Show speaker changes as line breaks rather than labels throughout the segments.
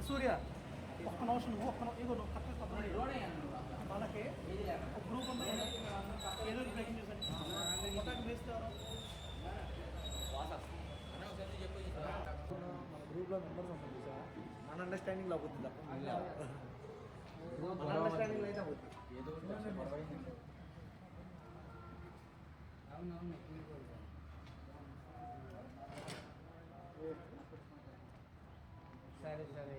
సూర్య ఒక్క నిమిషం నువ్వు ఇగో నువ్వు కరెక్ట్ వాళ్ళకి ఒక గ్రూప్ ఉంది ఏదో బ్రేకింగ్ చేశాను మొత్తానికి వేస్తారు మన గ్రూప్లో మెంబర్స్ ఉంటుంది సార్ మన అండర్స్టాండింగ్ అవుతుంది తప్ప మన అండర్స్టాండింగ్ అయితే అవుతుంది సరే సరే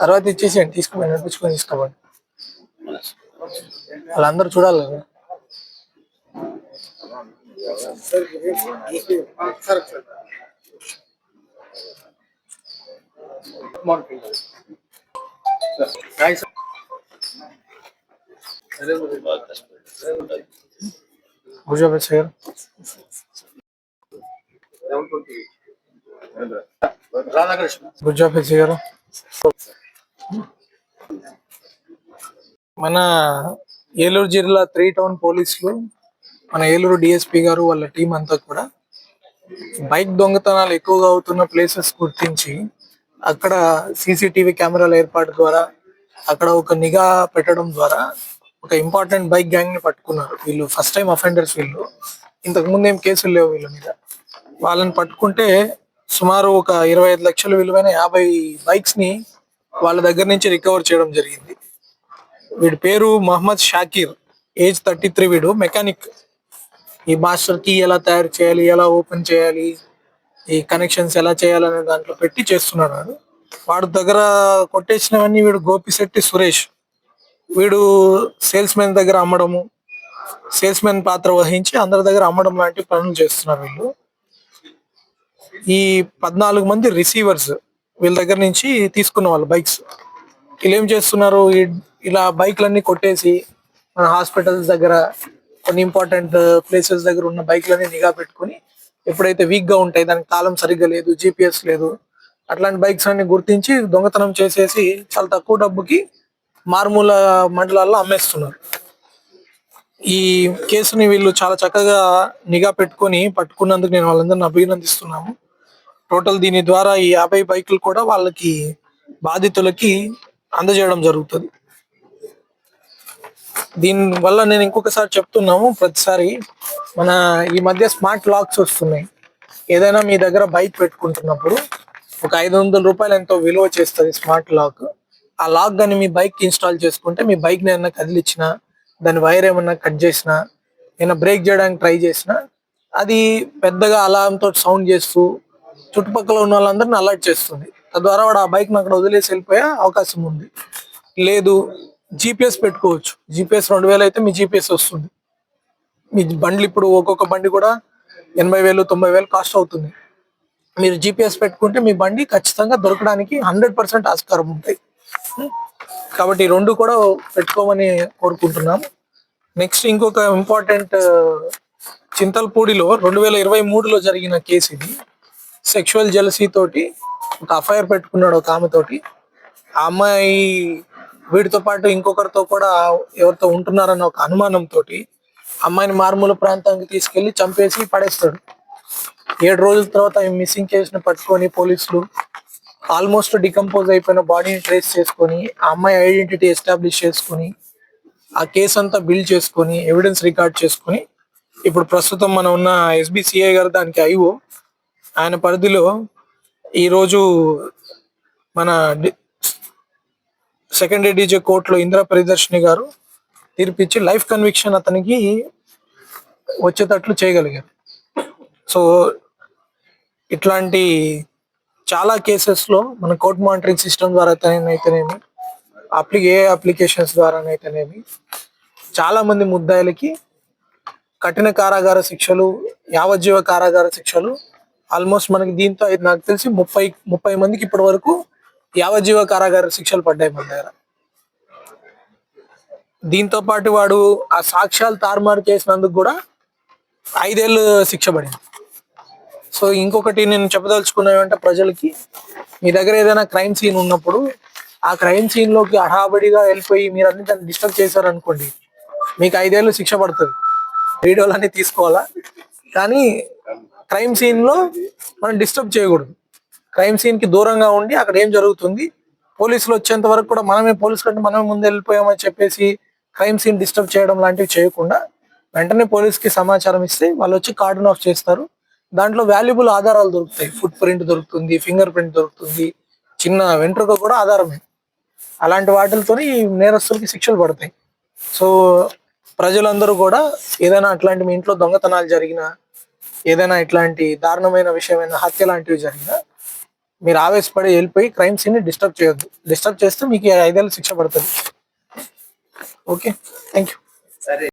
తర్వాత ఇచ్చేసేయండి, తీసుకోండి, నడిపించుకొని తీసుకోండి, వాళ్ళందరూ చూడాలి కదా. కూర్చోబెచ్చు గారు గుజ్జాపేచి గారు మన ఏలూరు జిల్లా 3 టౌన్ పోలీసులు, మన ఏలూరు డిఎస్పీ గారు వాళ్ళ టీం అంతా కూడా బైక్ దొంగతనాలు ఎక్కువగా అవుతున్న ప్లేసెస్ గుర్తించి అక్కడ సీసీటీవీ కెమెరాల ఏర్పాటు ద్వారా అక్కడ ఒక నిఘా పెట్టడం ద్వారా ఒక ఇంపార్టెంట్ బైక్ గ్యాంగ్ ని పట్టుకున్నారు. వీళ్ళు ఫస్ట్ టైం అఫెండర్స్, వీళ్ళు ఇంతకు ముందు ఏం కేసులు లేవు వీళ్ళ మీద. వాళ్ళని పట్టుకుంటే సుమారు ఒక 25 లక్షల విలువైన 50 బైక్స్ ని వాళ్ళ దగ్గర నుంచి రికవర్ చేయడం జరిగింది. వీడి పేరు మహమ్మద్ షాకీర్, ఏజ్ 33. వీడు మెకానిక్. ఈ మాస్టర్ కీ ఎలా తయారు చేయాలి, ఎలా ఓపెన్ చేయాలి, ఈ కనెక్షన్స్ ఎలా చేయాలనే దాంట్లో పెట్టి చేస్తున్నాడు. వాడి దగ్గర కొట్టేసినవన్నీ వీడు గోపిశెట్టి సురేష్. వీడు సేల్స్ మెన్ దగ్గర అమ్మడము, సేల్స్ మెన్ పాత్ర వహించి అందరి దగ్గర అమ్మడం లాంటి పనులు చేస్తున్నారు వీళ్ళు. ఈ 14 మంది రిసీవర్స్ వీళ్ళ దగ్గర నుంచి తీసుకున్న వాళ్ళు బైక్స్. వీళ్ళు ఏం చేస్తున్నారు, ఇలా బైక్లన్నీ కొట్టేసి మన హాస్పిటల్స్ దగ్గర, కొన్ని ఇంపార్టెంట్ ప్లేసెస్ దగ్గర ఉన్న బైక్లన్నీ నిఘా పెట్టుకుని ఎప్పుడైతే వీక్ గా ఉంటాయి, దానికి తాళం సరిగ్గా లేదు, జీపీఎస్ లేదు, అట్లాంటి బైక్స్ అన్ని గుర్తించి దొంగతనం చేసేసి చాలా తక్కువ డబ్బుకి మారుమూల మండలాల్లో అమ్మేస్తున్నారు. ఈ కేసుని వీళ్ళు చాలా చక్కగా నిఘా పెట్టుకొని పట్టుకున్నందుకు నేను వాళ్ళందరిని అభినందిస్తున్నాము. టోటల్ దీని ద్వారా ఈ 50 బైకులు కూడా వాళ్ళకి బాధితులకి అందజేయడం జరుగుతుంది. దీని వల్ల నేను ఇంకొకసారి చెప్తున్నాము, ప్రతిసారి మన ఈ మధ్య స్మార్ట్ లాక్స్ వస్తున్నాయి. ఏదైనా మీ దగ్గర బైక్ పెట్టుకుంటున్నప్పుడు ఒక 500 రూపాయలు ఎంతో విలువ చేస్తుంది స్మార్ట్ లాక్. ఆ లాక్ కానీ మీ బైక్ ఇన్స్టాల్ చేసుకుంటే మీ బైక్ ని ఏమన్నా కదిలిచ్చినా, దాని వైర్ ఏమన్నా కట్ చేసినా, ఏమైనా బ్రేక్ చేయడానికి ట్రై చేసినా, అది పెద్దగా అలారం తోటి సౌండ్ చేస్తూ చుట్టుపక్కల ఉన్న వాళ్ళందరిని అలర్ట్ చేస్తుంది. తద్వారా వాడు ఆ బైక్ అక్కడ వదిలేసి వెళ్ళిపోయే అవకాశం ఉంది. లేదు, జీపీఎస్ పెట్టుకోవచ్చు. జీపీఎస్ 2000 అయితే మీ జీపీఎస్ వస్తుంది. మీ బండ్లు ఇప్పుడు ఒక్కొక్క బండి కూడా 80,000 90,000 కాస్ట్ అవుతుంది. మీరు జీపీఎస్ పెట్టుకుంటే మీ బండి ఖచ్చితంగా దొరకడానికి 100% ఆస్కారం ఉంటాయి. కాబట్టి ఈ 2 కూడా పెట్టుకోమని కోరుకుంటున్నాం. నెక్స్ట్ ఇంకొక ఇంపార్టెంట్, చింతల్పూడిలో 2023లో జరిగిన కేసు ఇది. సెక్షువల్ జెలసీ తోటి ఒక అఫైర్ పెట్టుకున్నాడు ఒక ఆమెతోటి. ఆ అమ్మాయి వీటితో పాటు ఇంకొకరితో కూడా ఎవరితో ఉంటున్నారన్న ఒక అనుమానంతో అమ్మాయిని మారుమూల ప్రాంతానికి తీసుకెళ్లి చంపేసి పడేస్తాడు. 7 రోజుల తర్వాత మిస్సింగ్ కేసును పట్టుకొని పోలీసులు ఆల్మోస్ట్ డికంపోజ్ అయిపోయిన బాడీని ట్రేస్ చేసుకొని, ఆ అమ్మాయి ఐడెంటిటీ ఎస్టాబ్లిష్ చేసుకొని, ఆ కేసు అంతా బిల్డ్ చేసుకొని, ఎవిడెన్స్ రికార్డ్ చేసుకొని, ఇప్పుడు ప్రస్తుతం మనం ఉన్న ఎస్బిసిఐ గారు దానికి ఐఓ, ఆయన పరిధిలో ఈరోజు మన సెకండరీ డీజే కోర్టులో ఇందిరా ప్రియదర్శిని గారు తీర్పిచ్చి లైఫ్ కన్విక్షన్ అతనికి వచ్చేటట్లు చేయగలిగారు. సో ఇట్లాంటి చాలా కేసెస్ లో మన కోర్ట్ మానిటరింగ్ సిస్టమ్ ద్వారా అయితేనేమి, అప్లికేషన్స్ ద్వారానైతేనేమి చాలా మంది ముద్దాయిలకి కఠిన కారాగార శిక్షలు, యావజ్జీవ కారాగార శిక్షలు, ఆల్మోస్ట్ మనకి దీంతో నాకు తెలిసి 30 మందికి ఇప్పటి వరకు యావజ్జీవ కారాగార శిక్షలు పడ్డాయి మన దగ్గర. దీంతో పాటు వాడు ఆ సాక్ష్యాలు తారుమారు చేసినందుకు కూడా 5 ఏళ్ళు శిక్ష పడింది. సో ఇంకొకటి నేను చెప్పదలుచుకున్నది అంటే ప్రజలకి, మీ దగ్గర ఏదైనా క్రైమ్ సీన్ ఉన్నప్పుడు ఆ క్రైమ్ సీన్ లోకి హడాబడిగా వెళ్ళిపోయి మీరు అన్ని దాన్ని డిస్టర్బ్ చేశారనుకోండి, మీకు 5 ఏళ్ళు శిక్ష పడుతుంది. వీడియోలన్నీ తీసుకోవాలా, కానీ క్రైమ్ సీన్ లో మనం డిస్టర్బ్ చేయకూడదు. క్రైమ్ సీన్ కి దూరంగా ఉండి అక్కడ ఏం జరుగుతుంది, పోలీసులు వచ్చేంత వరకు కూడా పోలీసు కంటే మనమే ముందు వెళ్ళిపోయామని చెప్పేసి క్రైమ్ సీన్ డిస్టర్బ్ చేయడం లాంటివి చేయకుండా వెంటనే పోలీస్కి సమాచారం ఇస్తే వాళ్ళు వచ్చి కార్డన్ ఆఫ్ చేస్తారు. దాంట్లో వాల్యుబుల్ ఆధారాలు దొరుకుతాయి. ఫుట్ ప్రింట్ దొరుకుతుంది, ఫింగర్ ప్రింట్ దొరుకుతుంది, చిన్న వెంట్రుక కూడా ఆధారమే. అలాంటి వాటితో నేరస్తులకి శిక్షలు పడతాయి. సో ప్రజలందరూ కూడా ఏదైనా అట్లాంటి మీ ఇంట్లో దొంగతనాలు జరిగినా, ఏదైనా ఇట్లాంటి దారుణమైన విషయమైన హత్య లాంటివి జరిగినా మీరు ఆవేశపడి వెళ్ళిపోయి క్రైమ్ సీన్ ని డిస్టర్బ్ చేయొద్దు. డిస్టర్బ్ చేస్తే మీకు 5 ఏళ్ళు శిక్ష పడుతుంది. Okay, thank you.